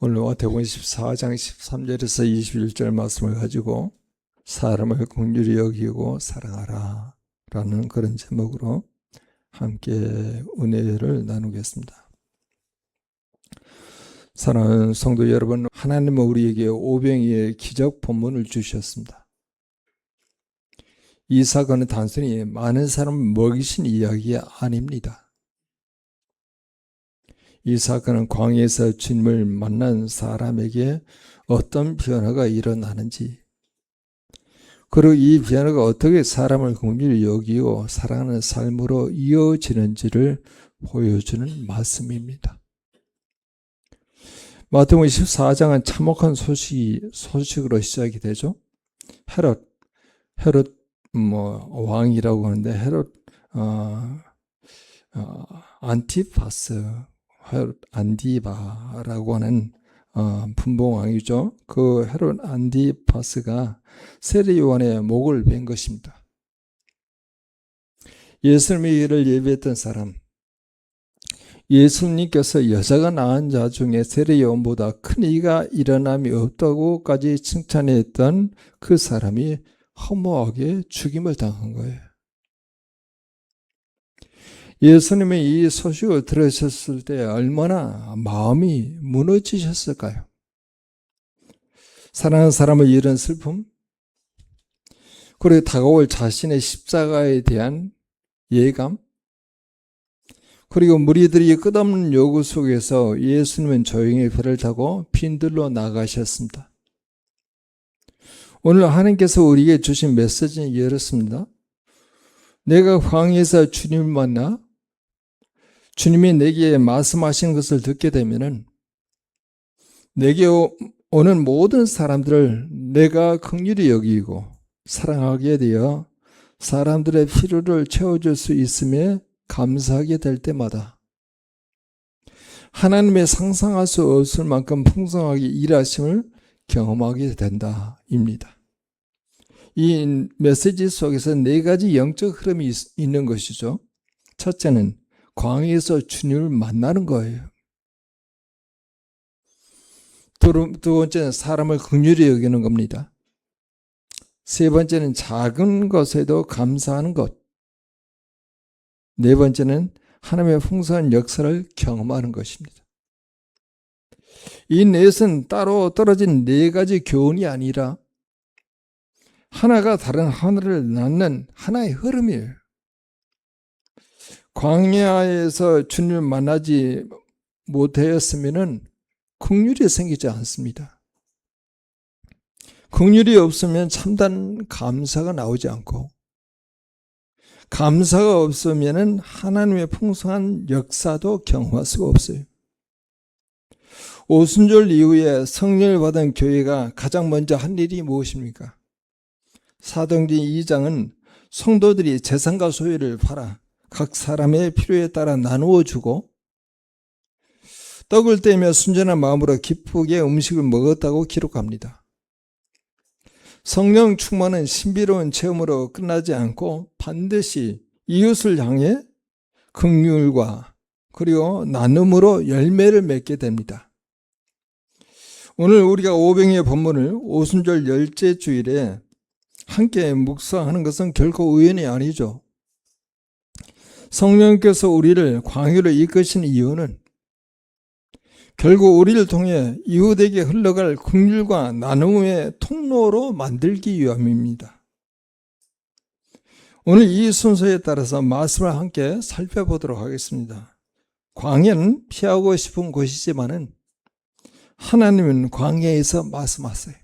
오늘 마태복음 14장 13절에서 21절 말씀을 가지고 사람을 긍휼히 여기고 사랑하라 라는 그런 제목으로 함께 은혜를 나누겠습니다. 사랑하는 성도 여러분, 하나님은 우리에게 오병이의 기적 본문을 주셨습니다. 이 사건은 단순히 많은 사람을 먹이신 이야기가 아닙니다. 이 사건은 광야에서 주님을 만난 사람에게 어떤 변화가 일어나는지, 그리고 이 변화가 어떻게 사람을 긍휼히 여기고 사랑하는 삶으로 이어지는지를 보여주는 말씀입니다. 마태복음 14장은 참혹한 소식으로 시작이 되죠. 헤롯 왕이라고 하는데 헤롯 안티파스, 헤롯 안디바라고 하는 분봉왕이죠. 그 헤롯 안디파스가 세례 요한의 목을 벤 것입니다. 예수님의 일을 예비했던 사람, 예수님께서 여자가 낳은 자 중에 세례 요한보다 큰 이가 일어남이 없다고까지 칭찬했던 그 사람이 허무하게 죽임을 당한 거예요. 예수님이 이 소식을 들으셨을 때 얼마나 마음이 무너지셨을까요? 사랑하는 사람을 잃은 슬픔, 그리고 다가올 자신의 십자가에 대한 예감, 그리고 무리들이 끝없는 요구 속에서 예수님은 조용히 배를 타고 빈들로 나가셨습니다. 오늘 하나님께서 우리에게 주신 메시지는 이렇습니다. 내가 광야에서 주님을 만나 주님이 내게 말씀하신 것을 듣게 되면은 내게 오는 모든 사람들을 내가 긍휼히 여기고 사랑하게 되어 사람들의 필요를 채워줄 수 있음에 감사하게 될 때마다 하나님의 상상할 수 없을 만큼 풍성하게 일하심을 경험하게 된다입니다. 이 메시지 속에서 네 가지 영적 흐름이 있는 것이죠. 첫째는 광야에서 주님을 만나는 거예요. 두 번째는 사람을 긍휼히 여기는 겁니다. 세 번째는 작은 것에도 감사하는 것. 네 번째는 하나님의 풍성한 역사를 경험하는 것입니다. 이 넷은 따로 떨어진 네 가지 교훈이 아니라 하나가 다른 하나를 낳는 하나의 흐름이에요. 광야에서 주님을 만나지 못하였으면 긍휼이 생기지 않습니다. 긍휼이 없으면 참된 감사가 나오지 않고, 감사가 없으면 하나님의 풍성한 역사도 경험할 수가 없어요. 오순절 이후에 성령을 받은 교회가 가장 먼저 한 일이 무엇입니까? 사도행전 2장은 성도들이 재산과 소유를 팔아 각 사람의 필요에 따라 나누어 주고 떡을 떼며 순전한 마음으로 기쁘게 음식을 먹었다고 기록합니다. 성령 충만은 신비로운 체험으로 끝나지 않고 반드시 이웃을 향해 긍휼과 그리고 나눔으로 열매를 맺게 됩니다. 오늘 우리가 오병이의 본문을 오순절 열째 주일에 함께 묵상하는 것은 결코 우연이 아니죠. 성령께서 우리를 광야로 이끄신 이유는 결국 우리를 통해 이웃에게 흘러갈 긍휼과 나눔의 통로로 만들기 위함입니다. 오늘 이 순서에 따라서 말씀을 함께 살펴보도록 하겠습니다. 광야는 피하고 싶은 곳이지만은 하나님은 광야에서 말씀하세요.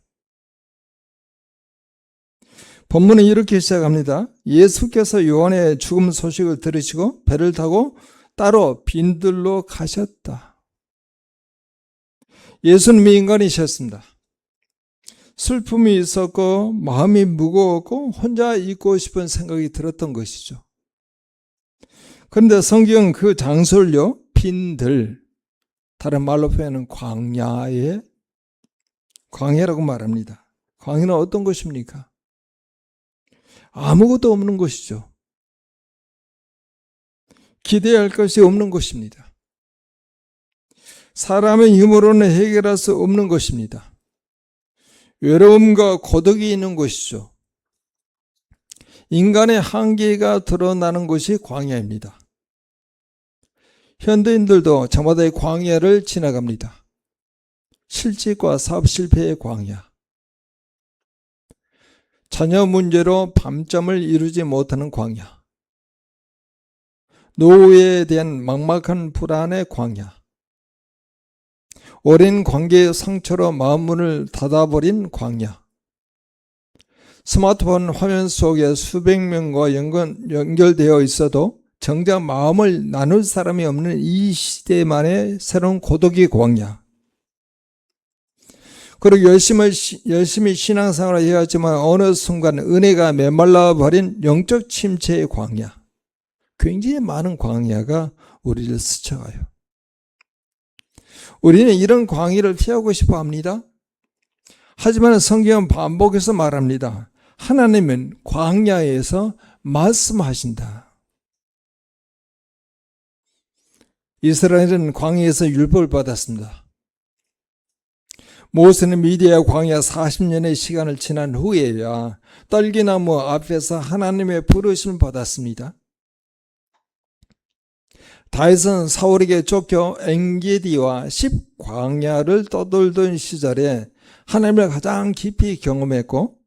본문은 이렇게 시작합니다. 예수께서 요한의 죽음 소식을 들으시고 배를 타고 따로 빈들로 가셨다. 예수는 인간이셨습니다. 슬픔이 있었고 마음이 무거웠고 혼자 있고 싶은 생각이 들었던 것이죠. 그런데 성경은 그 장소를요, 빈들, 다른 말로 표현하는 광야라고 말합니다. 광야는 어떤 것입니까? 아무것도 없는 것이죠. 기대할 것이 없는 것입니다. 사람의 힘으로는 해결할 수 없는 것입니다. 외로움과 고독이 있는 것이죠. 인간의 한계가 드러나는 것이 광야입니다. 현대인들도 저마다의 광야를 지나갑니다. 실직과 사업 실패의 광야, 자녀 문제로 밤잠을 이루지 못하는 광야, 노후에 대한 막막한 불안의 광야, 오랜 관계의 상처로 마음문을 닫아버린 광야, 스마트폰 화면 속에 수백 명과 연결되어 있어도 정작 마음을 나눌 사람이 없는 이 시대만의 새로운 고독의 광야, 그리고 열심히 신앙생활을 해야지만 어느 순간 은혜가 메말라 버린 영적 침체의 광야, 굉장히 많은 광야가 우리를 스쳐가요. 우리는 이런 광야를 피하고 싶어 합니다. 하지만 성경은 반복해서 말합니다. 하나님은 광야에서 말씀하신다. 이스라엘은 광야에서 율법을 받았습니다. 모세는 미디아 광야 40년의 시간을 지난 후에야 떨기나무 앞에서 하나님의 부르심을 받았습니다. 다윗은 사울에게 쫓겨 엔게디와 10광야를 떠돌던 시절에 하나님을 가장 깊이 경험했고,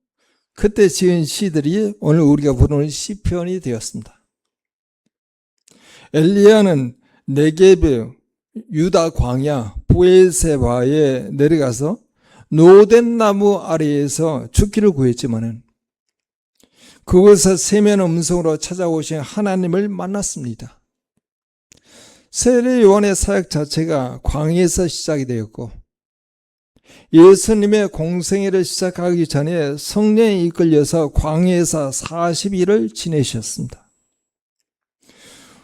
그때 지은 시들이 오늘 우리가 부르는 시편이 되었습니다. 엘리야는 네게브 유다 광야 브엘세바에 내려가서 노된 나무 아래에서 죽기를 구했지만은 그곳에서 세면 음성으로 찾아오신 하나님을 만났습니다. 세례 요한의 사역 자체가 광야에서 시작이 되었고, 예수님의 공생애를 시작하기 전에 성령에 이끌려서 광야에서 40일을 지내셨습니다.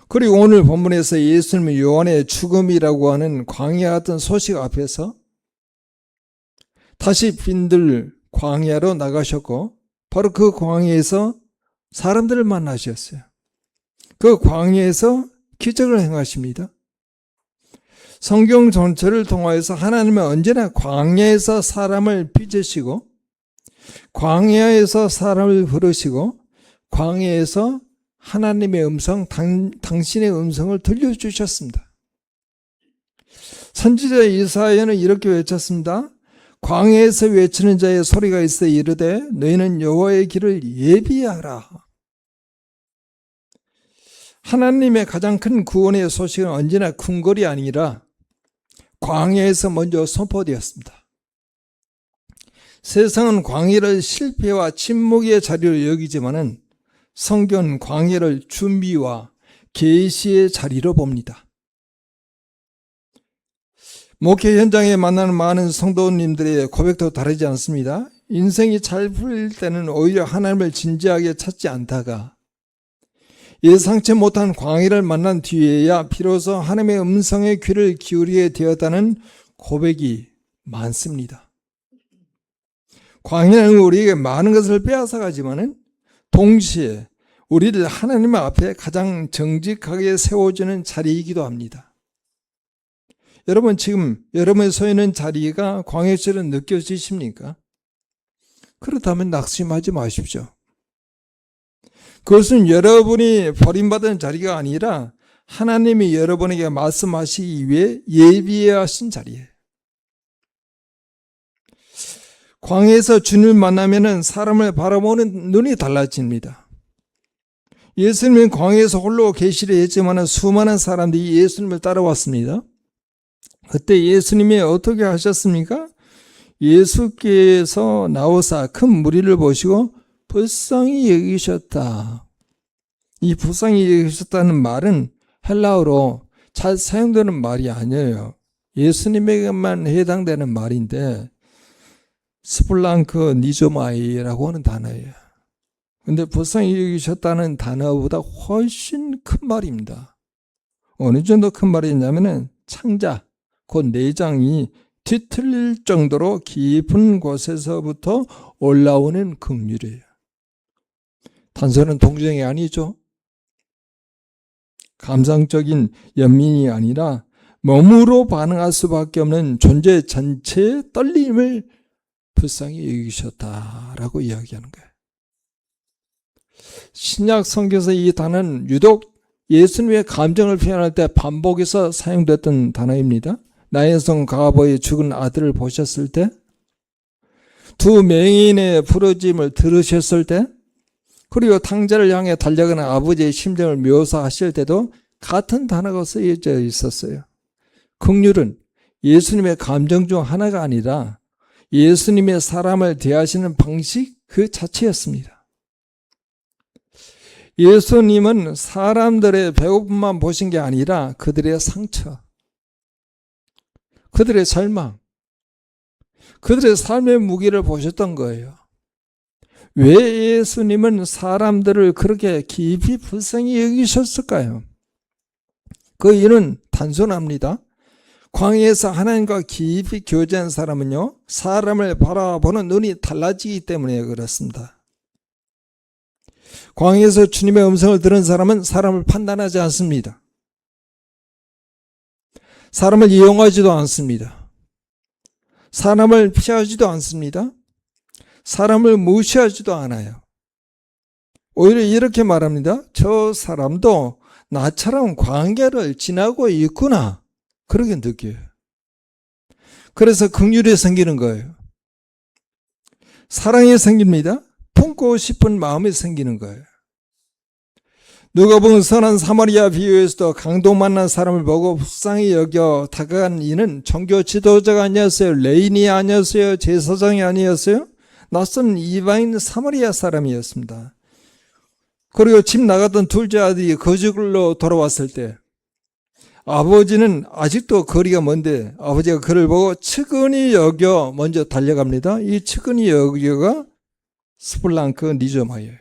그리고 오늘 본문에서 예수님은 요한의 죽음이라고 하는 광야 같은 소식 앞에서 다시 빈들 광야로 나가셨고, 바로 그 광야에서 사람들을 만나셨어요. 그 광야에서 기적을 행하십니다. 성경 전체를 통하여서 하나님은 언제나 광야에서 사람을 빚으시고, 광야에서 사람을 부르시고, 광야에서 하나님의 음성, 당신의 음성을 들려주셨습니다. 선지자 이사야는 이렇게 외쳤습니다. 광야에서 외치는 자의 소리가 있어 이르되 너희는 여호와의 길을 예비하라. 하나님의 가장 큰 구원의 소식은 언제나 궁궐이 아니라 광야에서 먼저 선포되었습니다. 세상은 광야를 실패와 침묵의 자리로 여기지만은 성경은 광야를 준비와 계시의 자리로 봅니다. 목회 현장에 만나는 많은 성도님들의 고백도 다르지 않습니다. 인생이 잘 풀릴 때는 오히려 하나님을 진지하게 찾지 않다가 예상치 못한 광야를 만난 뒤에야 비로소 하나님의 음성에 귀를 기울이게 되었다는 고백이 많습니다. 광야는 우리에게 많은 것을 빼앗아가지만은 동시에 우리를 하나님 앞에 가장 정직하게 세워주는 자리이기도 합니다. 여러분, 지금 여러분이 서 있는 자리가 광야처럼 느껴지십니까? 그렇다면 낙심하지 마십시오. 그것은 여러분이 버림받은 자리가 아니라 하나님이 여러분에게 말씀하시기 위해 예비하신 자리예요. 광야에서 주님을 만나면 사람을 바라보는 눈이 달라집니다. 예수님은 광야에서 홀로 계시를 했지만 수많은 사람들이 예수님을 따라왔습니다. 그때 예수님이 어떻게 하셨습니까? 예수께서 나오사 큰 무리를 보시고 불쌍히 여기셨다. 이 불쌍히 여기셨다는 말은 헬라어로 잘 사용되는 말이 아니에요. 예수님에게만 해당되는 말인데 스플랑크 니조마이라고 하는 단어예요. 근데 불쌍히 여기셨다는 단어보다 훨씬 큰 말입니다. 어느 정도 큰 말이냐면은 창자, 곧 내장이 뒤틀릴 정도로 깊은 곳에서부터 올라오는 긍휼이에요. 단순한 동정이 아니죠. 감상적인 연민이 아니라 몸으로 반응할 수밖에 없는 존재 전체의 떨림을 불쌍히 여기셨다라고 이야기하는 거예요. 신약 성경에서 이 단어는 유독 예수님의 감정을 표현할 때 반복해서 사용됐던 단어입니다. 나인성 가보의 죽은 아들을 보셨을 때, 두 맹인의 부르짖음을 들으셨을 때, 그리고 탕자를 향해 달려가는 아버지의 심정을 묘사하실 때도 같은 단어가 쓰여져 있었어요. 긍휼은 예수님의 감정 중 하나가 아니라 예수님의 사람을 대하시는 방식 그 자체였습니다. 예수님은 사람들의 배고픔만 보신 게 아니라 그들의 상처, 그들의 절망, 그들의 삶의 무게를 보셨던 거예요. 왜 예수님은 사람들을 그렇게 깊이 불쌍히 여기셨을까요? 그 이유는 단순합니다. 광야에서 하나님과 깊이 교제한 사람은요, 사람을 바라보는 눈이 달라지기 때문에 그렇습니다. 광야에서 주님의 음성을 들은 사람은 사람을 판단하지 않습니다. 사람을 이용하지도 않습니다. 사람을 피하지도 않습니다. 사람을 무시하지도 않아요. 오히려 이렇게 말합니다. 저 사람도 나처럼 광야를 지나고 있구나. 그렇게 느껴요. 그래서 긍휼이 생기는 거예요. 사랑이 생깁니다. 품고 싶은 마음이 생기는 거예요. 누가복음 선한 사마리아 비유에서도 강도 만난 사람을 보고 불쌍히 여겨 다가간 이는 종교 지도자가 아니었어요. 레인이 아니었어요. 제사장이 아니었어요. 낯선 이방인 사마리아 사람이었습니다. 그리고 집 나갔던 둘째 아들이 거지로 돌아왔을 때 아버지는 아직도 거리가 먼데 아버지가 그를 보고 측은히 여겨 먼저 달려갑니다. 이 측은히 여겨가 스플랑크 니저마예요.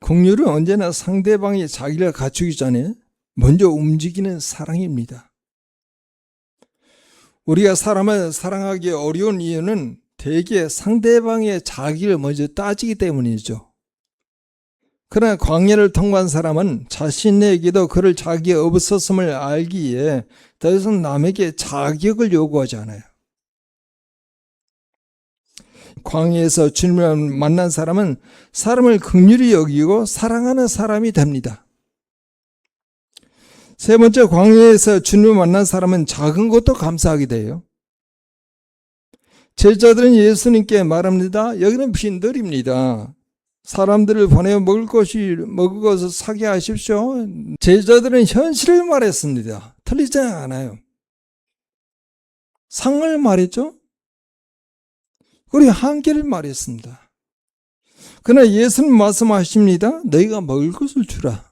긍휼은 언제나 상대방이 자기를 갖추기 전에 먼저 움직이는 사랑입니다. 우리가 사람을 사랑하기 어려운 이유는 대개 상대방의 자기를 먼저 따지기 때문이죠. 그러나 광야를 통과한 사람은 자신에게도 그럴 자기의 없었음을 알기에 더 이상 남에게 자격을 요구하지 않아요. 광야에서 주님을 만난 사람은 사람을 긍휼히 여기고 사랑하는 사람이 됩니다. 세 번째, 광야에서 주님을 만난 사람은 작은 것도 감사하게 돼요. 제자들은 예수님께 말합니다. 여기는 빈들입니다. 사람들을 보내어 먹을 것을 사게 하십시오. 제자들은 현실을 말했습니다. 틀리지 않아요. 상을 말했죠. 그리고 한계를 말했습니다. 그러나 예수님 말씀하십니다. 너희가 먹을 것을 주라.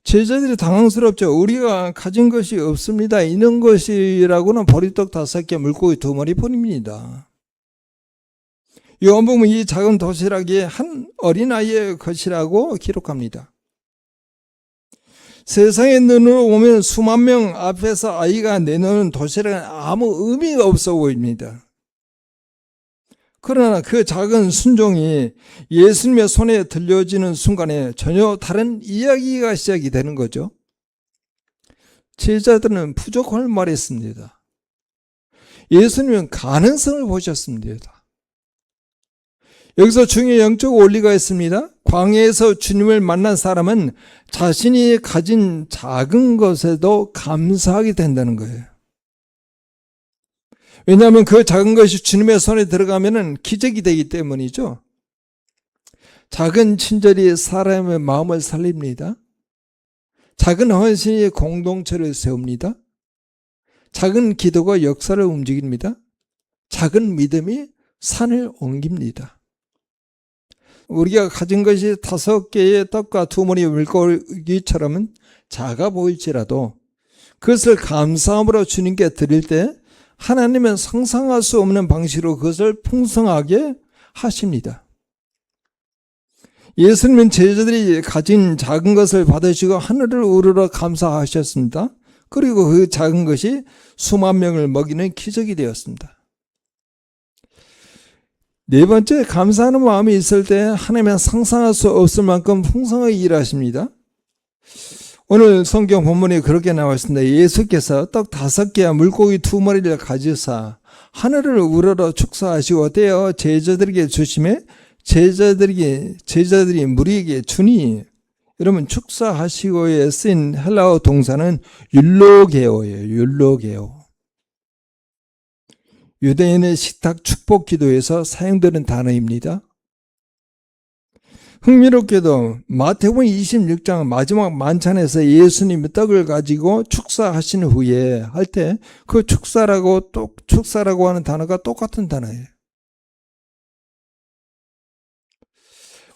제자들이 당황스럽죠. 우리가 가진 것이 없습니다. 있는 것이라고는 보리떡 5개, 물고기 2마리뿐입니다. 요한복음은 이 작은 도시락이 한 어린아이의 것이라고 기록합니다. 세상의 눈으로 보면 수만 명 앞에서 아이가 내놓는 도시락은 아무 의미가 없어 보입니다. 그러나 그 작은 순종이 예수님의 손에 들려지는 순간에 전혀 다른 이야기가 시작이 되는 거죠. 제자들은 부족함을 말했습니다. 예수님은 가능성을 보셨습니다. 여기서 중요한 영적 원리가 있습니다. 광야에서 주님을 만난 사람은 자신이 가진 작은 것에도 감사하게 된다는 거예요. 왜냐하면 그 작은 것이 주님의 손에 들어가면 기적이 되기 때문이죠. 작은 친절이 사람의 마음을 살립니다. 작은 헌신이 공동체를 세웁니다. 작은 기도가 역사를 움직입니다. 작은 믿음이 산을 옮깁니다. 우리가 가진 것이 5개의 떡과 2마리 물고기처럼 작아 보일지라도 그것을 감사함으로 주님께 드릴 때 하나님은 상상할 수 없는 방식으로 그것을 풍성하게 하십니다. 예수님은 제자들이 가진 작은 것을 받으시고 하늘을 우러러 감사하셨습니다. 그리고 그 작은 것이 수만 명을 먹이는 기적이 되었습니다. 네 번째, 감사하는 마음이 있을 때 하나님은 상상할 수 없을 만큼 풍성하게 일하십니다. 오늘 성경 본문에 그렇게 나와 있습니다. 예수께서 떡 5개와 물고기 2마리를 가지사 하늘을 우러러 축사하시고 떼어 제자들에게 주시매 제자들이 무리에게 주니, 여러분 축사하시고에 쓰인 헬라어 동사는 율로게오예요. 율로게오. 유대인의 식탁 축복 기도에서 사용되는 단어입니다. 흥미롭게도 마태복음 26장 마지막 만찬에서 예수님이 떡을 가지고 축사하신 후에 할 때 그 축사라고 하는 단어가 똑같은 단어예요.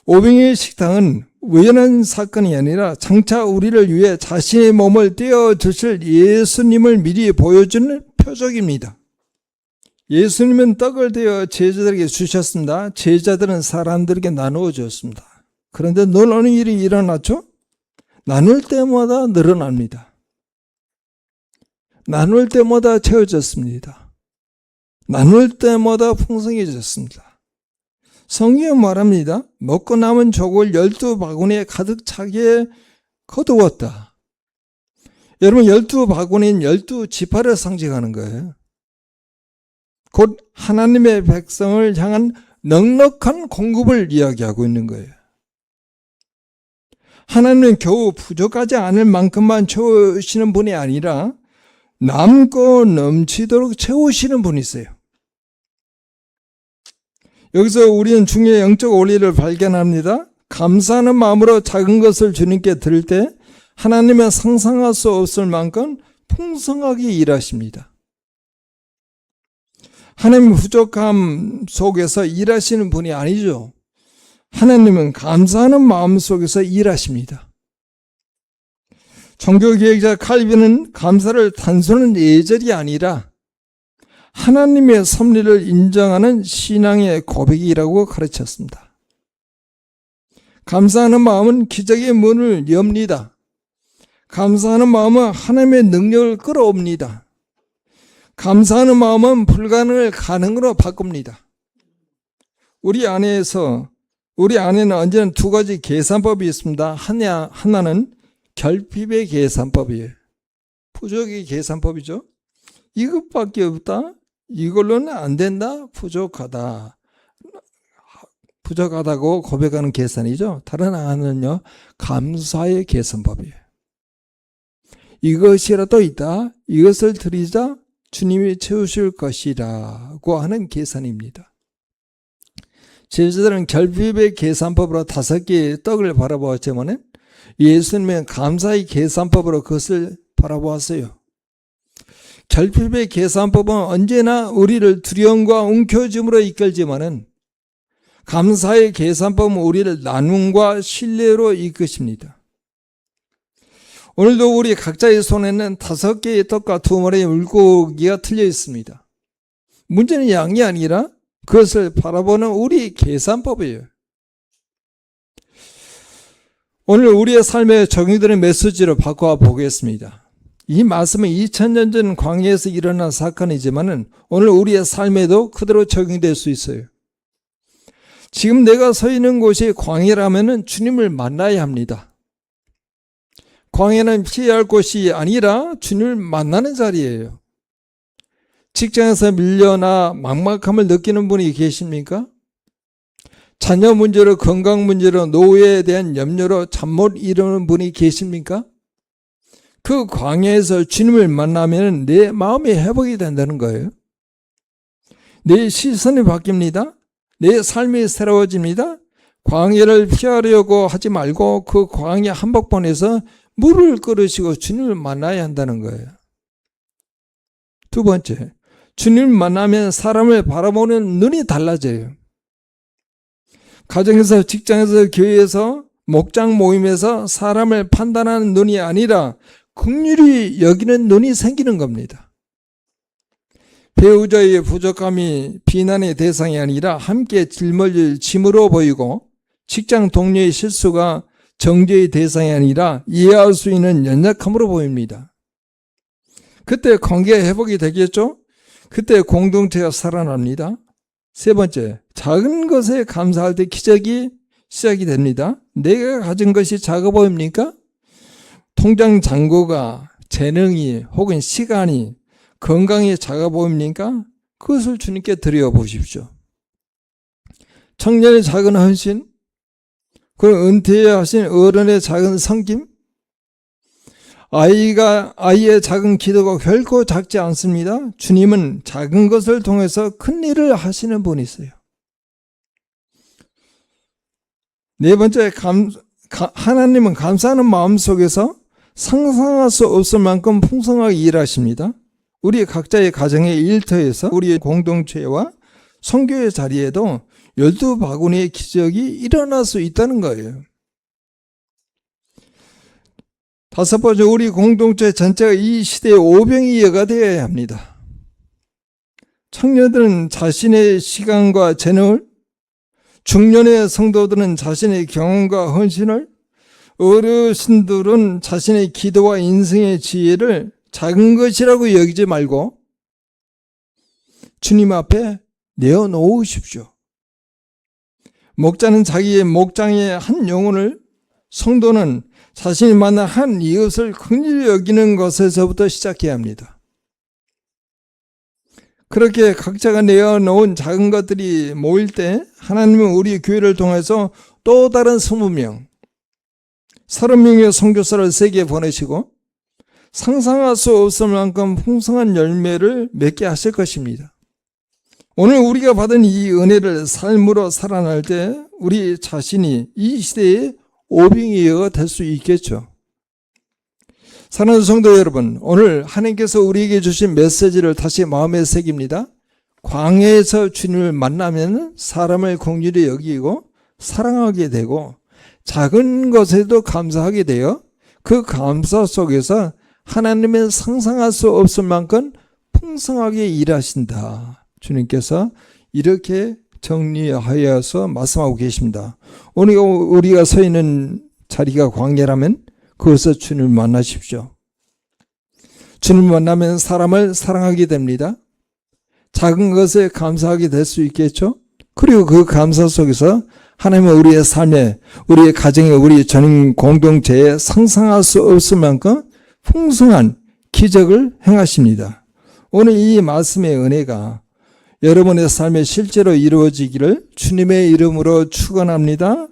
오병이의 식탁은 우연한 사건이 아니라 장차 우리를 위해 자신의 몸을 떼어주실 예수님을 미리 보여주는 표적입니다. 예수님은 떡을 떼어 제자들에게 주셨습니다. 제자들은 사람들에게 나누어 주었습니다. 그런데 놀라운 일이 일어났죠? 나눌 때마다 늘어납니다. 나눌 때마다 채워졌습니다. 나눌 때마다 풍성해졌습니다. 성경은 말합니다. 먹고 남은 족을 12바구니에 가득 차게 거두었다. 여러분 12바구니는 12지파를 상징하는 거예요. 곧 하나님의 백성을 향한 넉넉한 공급을 이야기하고 있는 거예요. 하나님은 겨우 부족하지 않을 만큼만 채우시는 분이 아니라 남고 넘치도록 채우시는 분이세요. 여기서 우리는 중요한 영적 원리를 발견합니다. 감사하는 마음으로 작은 것을 주님께 드릴 때 하나님은 상상할 수 없을 만큼 풍성하게 일하십니다. 하나님 부족함 속에서 일하시는 분이 아니죠. 하나님은 감사하는 마음 속에서 일하십니다. 종교개혁자 칼빈은 감사를 단순한 예절이 아니라 하나님의 섭리를 인정하는 신앙의 고백이라고 가르쳤습니다. 감사하는 마음은 기적의 문을 엽니다. 감사하는 마음은 하나님의 능력을 끌어옵니다. 감사하는 마음은 불가능을 가능으로 바꿉니다. 우리 안에는 언제나 두 가지 계산법이 있습니다. 하나는 결핍의 계산법이에요. 부족의 계산법이죠. 이것밖에 없다. 이걸로는 안 된다. 부족하다고 고백하는 계산이죠. 다른 하나는요, 감사의 계산법이에요. 이것이라도 있다. 이것을 드리자. 주님이 채우실 것이라고 하는 계산입니다. 제자들은 결핍의 계산법으로 5개의 떡을 바라보았지만 예수님은 감사의 계산법으로 그것을 바라보았어요. 결핍의 계산법은 언제나 우리를 두려움과 움켜짐으로 이끌지만은 감사의 계산법은 우리를 나눔과 신뢰로 이끄십니다. 오늘도 우리 각자의 손에는 5개의 떡과 2마리의 물고기가 틀려 있습니다. 문제는 양이 아니라 그것을 바라보는 우리 계산법이에요. 오늘 우리의 삶에 적용되는 메시지로 바꿔 보겠습니다. 이 말씀은 2000년 전 광야에서 일어난 사건이지만 오늘 우리의 삶에도 그대로 적용될 수 있어요. 지금 내가 서 있는 곳이 광야라면 주님을 만나야 합니다. 광야는 피해야 할 곳이 아니라 주님을 만나는 자리예요. 직장에서 밀려나 막막함을 느끼는 분이 계십니까? 자녀 문제로, 건강 문제로, 노후에 대한 염려로 잠 못 이루는 분이 계십니까? 그 광야에서 주님을 만나면 내 마음이 회복이 된다는 거예요. 내 시선이 바뀝니다. 내 삶이 새로워집니다. 광야를 피하려고 하지 말고 그 광야 한복판에서 물을 끓이시고 주님을 만나야 한다는 거예요. 두 번째, 주님을 만나면 사람을 바라보는 눈이 달라져요. 가정에서, 직장에서, 교회에서, 목장 모임에서 사람을 판단하는 눈이 아니라 긍휼히 여기는 눈이 생기는 겁니다. 배우자의 부족함이 비난의 대상이 아니라 함께 짊어질 짐으로 보이고, 직장 동료의 실수가 정죄의 대상이 아니라 이해할 수 있는 연약함으로 보입니다. 그때 관계 회복이 되겠죠? 그때 공동체가 살아납니다. 세 번째, 작은 것에 감사할 때 기적이 시작이 됩니다. 내가 가진 것이 작아 보입니까? 통장 잔고가 재능이 혹은 시간이 건강이 작아 보입니까? 그것을 주님께 드려보십시오. 청년의 작은 헌신, 그 은퇴하신 어른의 작은 섬김, 아이의 작은 기도가 결코 작지 않습니다. 주님은 작은 것을 통해서 큰 일을 하시는 분이세요. 네 번째, 하나님은 감사하는 마음 속에서 상상할 수 없을 만큼 풍성하게 일하십니다. 우리 각자의 가정의 일터에서 우리의 공동체와 선교의 자리에도 12바구니의 기적이 일어날 수 있다는 거예요. 다섯 번째, 우리 공동체 전체가 이 시대의 오병이어가 되어야 합니다. 청년들은 자신의 시간과 재능을, 중년의 성도들은 자신의 경험과 헌신을, 어르신들은 자신의 기도와 인생의 지혜를 작은 것이라고 여기지 말고 주님 앞에 내어놓으십시오. 목자는 자기의 목장의 한 영혼을, 성도는 자신이 만난 한 이웃을 긍휼히 여기는 것에서부터 시작해야 합니다. 그렇게 각자가 내어놓은 작은 것들이 모일 때 하나님은 우리 교회를 통해서 또 다른 20명, 30명의 선교사를 세계에 보내시고 상상할 수 없을 만큼 풍성한 열매를 맺게 하실 것입니다. 오늘 우리가 받은 이 은혜를 삶으로 살아날 때 우리 자신이 이 시대의 오병이어가 될 수 있겠죠. 사랑하는 성도 여러분, 오늘 하나님께서 우리에게 주신 메시지를 다시 마음에 새깁니다. 광야에서 주님을 만나면 사람을 긍휼히 여기고 사랑하게 되고 작은 것에도 감사하게 되어 그 감사 속에서 하나님은 상상할 수 없을 만큼 풍성하게 일하신다. 주님께서 이렇게 정리하여서 말씀하고 계십니다. 오늘 우리가 서 있는 자리가 광야라면 그것을 주님을 만나십시오. 주님을 만나면 사람을 사랑하게 됩니다. 작은 것에 감사하게 될 수 있겠죠. 그리고 그 감사 속에서 하나님은 우리의 삶에, 우리의 가정에, 우리 전인 공동체에 상상할 수 없을 만큼 풍성한 기적을 행하십니다. 오늘 이 말씀의 은혜가 여러분의 삶에 실제로 이루어지기를 주님의 이름으로 축원합니다.